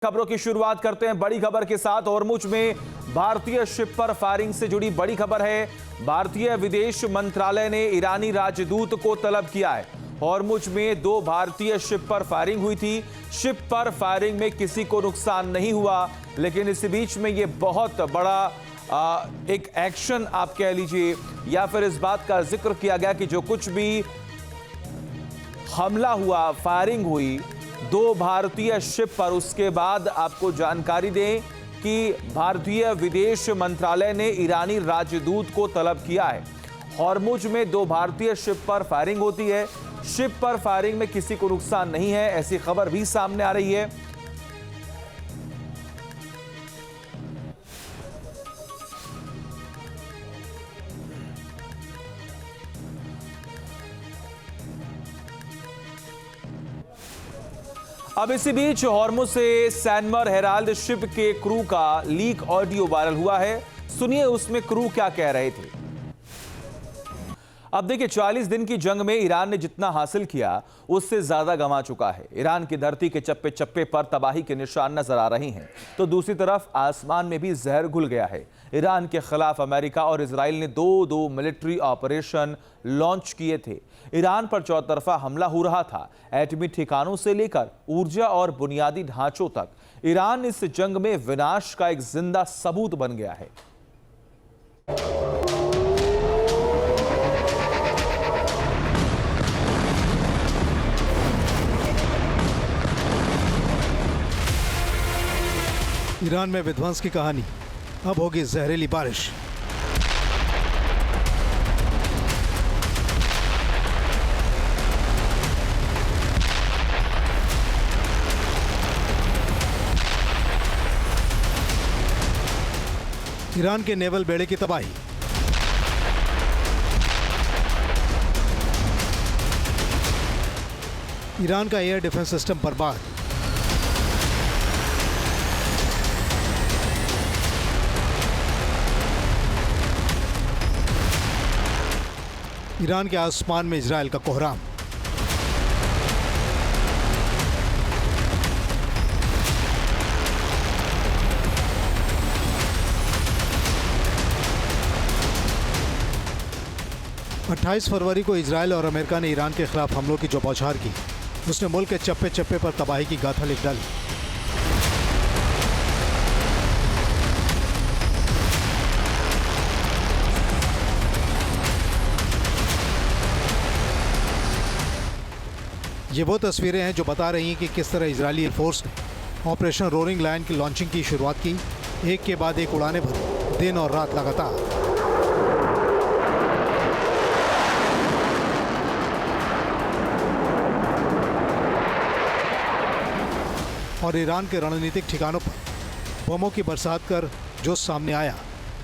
खबरों की शुरुआत करते हैं बड़ी खबर के साथ। होर्मुज में भारतीय शिप पर फायरिंग से जुड़ी बड़ी खबर है। भारतीय विदेश मंत्रालय ने ईरानी राजदूत को तलब किया है। होर्मुज में 2 भारतीय शिप पर फायरिंग हुई थी। शिप पर फायरिंग में किसी को नुकसान नहीं हुआ, लेकिन इस बीच में यह बहुत बड़ा एक एक्शन आप कह लीजिए या फिर इस बात का जिक्र किया गया कि जो कुछ भी हमला हुआ, फायरिंग हुई 2 भारतीय शिप पर, उसके बाद आपको जानकारी दें कि भारतीय विदेश मंत्रालय ने ईरानी राजदूत को तलब किया है। होर्मुज में 2 भारतीय शिप पर फायरिंग होती है। शिप पर फायरिंग में किसी को नुकसान नहीं है, ऐसी खबर भी सामने आ रही है। अब इसी बीच होर्मुज से सैनमर हेराल्ड शिप के क्रू का लीक ऑडियो वायरल हुआ है। सुनिए उसमें क्रू क्या कह रहे थे। अब देखिए, 40 दिन की जंग में ईरान ने जितना हासिल किया उससे ज्यादा गंवा चुका है। ईरान की धरती के चप्पे चप्पे पर तबाही के निशान नजर आ रहे हैं, तो दूसरी तरफ आसमान में भी जहर घुल गया है। ईरान के खिलाफ अमेरिका और इजराइल ने 2 मिलिट्री ऑपरेशन लॉन्च किए थे। ईरान पर चौतरफा हमला हो रहा था, एटमी ठिकानों से लेकर ऊर्जा और बुनियादी ढांचों तक। ईरान इस जंग में विनाश का एक जिंदा सबूत बन गया है। ईरान में विध्वंस की कहानी, अब होगी जहरीली बारिश। ईरान के नेवल बेड़े की तबाही। ईरान का एयर डिफेंस सिस्टम बर्बाद। ईरान के आसमान में इजराइल का कोहराम। अट्ठाईस फरवरी को इजराइल और अमेरिका ने ईरान के खिलाफ हमलों की जो बौछार की, उसने मुल्क के चप्पे चप्पे पर तबाही की गाथा लिख डाली। ये वो तस्वीरें हैं जो बता रही हैं कि किस तरह इजरायली एयरफोर्स ने ऑपरेशन रोरिंग लायन की लॉन्चिंग की शुरुआत की। एक के बाद एक उड़ानें भरी, दिन और रात लगातार। और ईरान के रणनीतिक ठिकानों पर बमों की बरसात कर जो सामने आया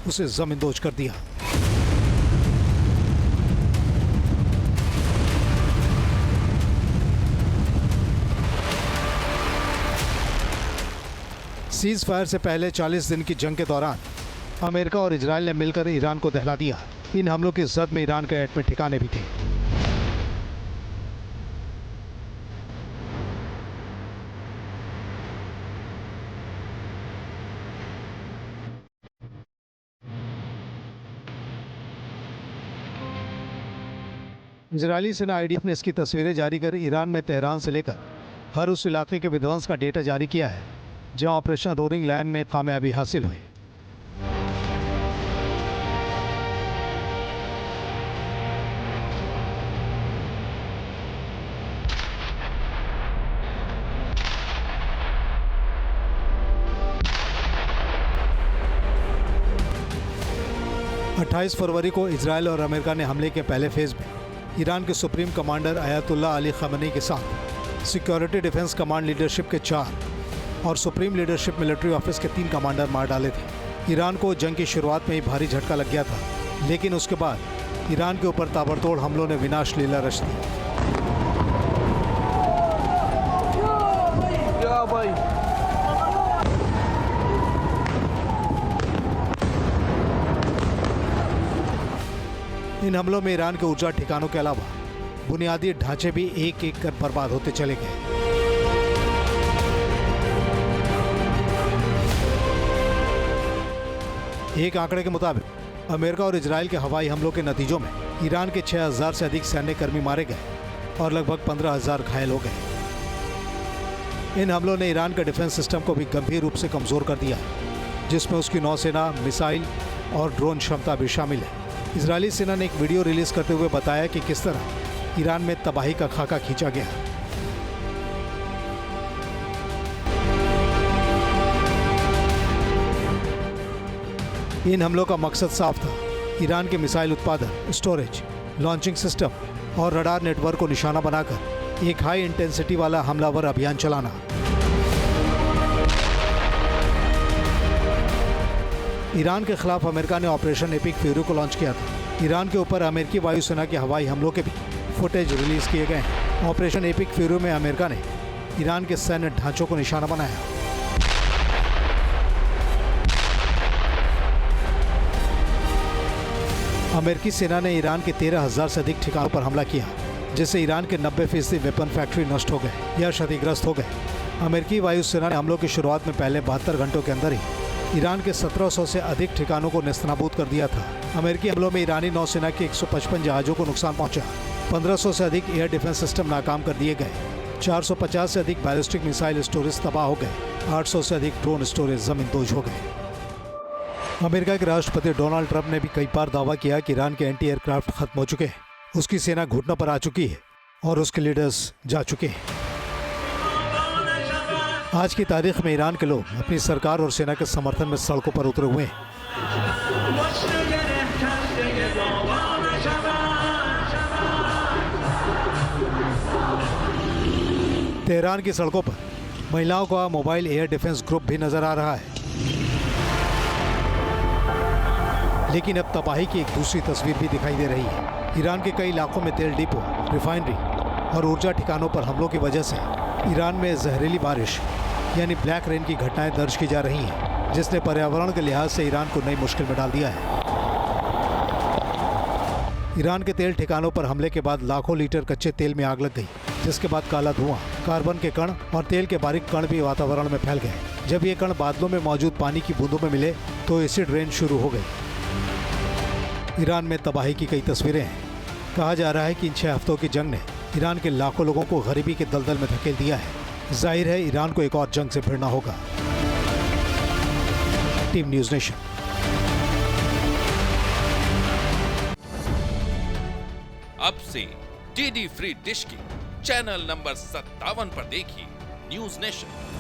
उसे जमींदोज कर दिया। सीज फायर से पहले 40 दिन की जंग के दौरान अमेरिका और इजराइल ने मिलकर ईरान को दहला दिया। इन हमलों की जद में ईरान के एटमी ठिकाने भी थे। इजरायली सेना IDF ने इसकी तस्वीरें जारी कर ईरान में तेहरान से लेकर हर उस इलाके के विध्वंस का डेटा जारी किया है जहां ऑपरेशन रोरिंग लायन में कामयाबी हासिल हुई। अट्ठाईस फरवरी को इजराइल और अमेरिका ने हमले के पहले फेज में ईरान के supreme commander Ayatollah Ali Khamenei के साथ सिक्योरिटी डिफेंस कमांड लीडरशिप के 4 और सुप्रीम लीडरशिप मिलिट्री ऑफिस के 3 कमांडर मार डाले थे। ईरान को जंग की शुरुआत में ही भारी झटका लग गया था, लेकिन उसके बाद ईरान के ऊपर ताबड़तोड़ हमलों ने विनाश लीला रच दी। इन हमलों में ईरान के ऊर्जा ठिकानों के अलावा बुनियादी ढांचे भी एक एक कर बर्बाद होते चले गए। एक आंकड़े के मुताबिक अमेरिका और इजराइल के हवाई हमलों के नतीजों में ईरान के 6000 से अधिक सैन्य कर्मी मारे गए और लगभग 15,000 घायल हो गए। इन हमलों ने ईरान के डिफेंस सिस्टम को भी गंभीर रूप से कमजोर कर दिया, जिसमें उसकी नौसेना, मिसाइल और ड्रोन क्षमता भी शामिल है। इजरायली सेना ने एक वीडियो रिलीज करते हुए बताया कि किस तरह ईरान में तबाही का खाका खींचा गया। इन हमलों का मकसद साफ था, ईरान के मिसाइल उत्पादन, स्टोरेज, लॉन्चिंग सिस्टम और रडार नेटवर्क को निशाना बनाकर एक हाई इंटेंसिटी वाला हमलावर अभियान चलाना। ईरान के खिलाफ अमेरिका ने ऑपरेशन एपिक फ्यूरी को लॉन्च किया था। ईरान के ऊपर अमेरिकी वायुसेना के हवाई हमलों के भी फुटेज रिलीज किए गए हैं। ऑपरेशन एपिक फ्यूरी में अमेरिका ने ईरान के सैन्य ढांचों को निशाना बनाया। अमेरिकी सेना ने ईरान के 13,000 से अधिक ठिकानों पर हमला किया, जिससे ईरान के 90% वेपन फैक्ट्री नष्ट हो गए या क्षतिग्रस्त हो गए। अमेरिकी वायुसेना ने हमलों की शुरुआत में पहले 72 घंटों के अंदर ही ईरान के 1700 से अधिक ठिकानों को नेस्तनाबूद कर दिया था। अमेरिकी हमलों में ईरानी नौसेना के 155 जहाजों को नुकसान पहुंचा। 1500 से अधिक एयर डिफेंस सिस्टम नाकाम कर दिए गए। 450 से अधिक बैलिस्टिक मिसाइल स्टोरेज तबाह हो गए। 800 से अधिक ड्रोन स्टोरेज जमींदोज हो गए। अमेरिका के राष्ट्रपति डोनाल्ड ट्रंप ने भी कई बार दावा किया कि ईरान के एंटी एयरक्राफ्ट खत्म हो चुके हैं, उसकी सेना घुटनों पर आ चुकी है और उसके लीडर्स जा चुके हैं। आज की तारीख में ईरान के लोग अपनी सरकार और सेना के समर्थन में सड़कों पर उतरे हुए हैं। तेहरान की सड़कों पर महिलाओं का मोबाइल एयर डिफेंस ग्रुप भी नजर आ रहा है। लेकिन अब तबाही की एक दूसरी तस्वीर भी दिखाई दे रही है। ईरान के कई इलाकों में तेल डिपो, रिफाइनरी और ऊर्जा ठिकानों पर हमलों की वजह से ईरान में जहरीली बारिश यानी ब्लैक रेन की घटनाएं दर्ज की जा रही हैं, जिसने पर्यावरण के लिहाज से ईरान को नई मुश्किल में डाल दिया है। ईरान के तेल ठिकानों पर हमले के बाद लाखों लीटर कच्चे तेल में आग लग गई, जिसके बाद काला धुआं, कार्बन के कण और तेल के बारीक कण भी वातावरण में फैल गए। जब ये कण बादलों में मौजूद पानी की बूंदों में मिले तो एसिड रेन शुरू हो गई। ईरान में तबाही की कई तस्वीरें हैं। कहा जा रहा है कि इन 6 हफ्तों की जंग ने ईरान के लाखों लोगों को गरीबी के दलदल में धकेल दिया है। जाहिर है ईरान को एक और जंग से भिड़ना होगा। Team news nation. अब से डीडी फ्री डिश की चैनल नंबर 57 पर देखिए न्यूज़ नेशन।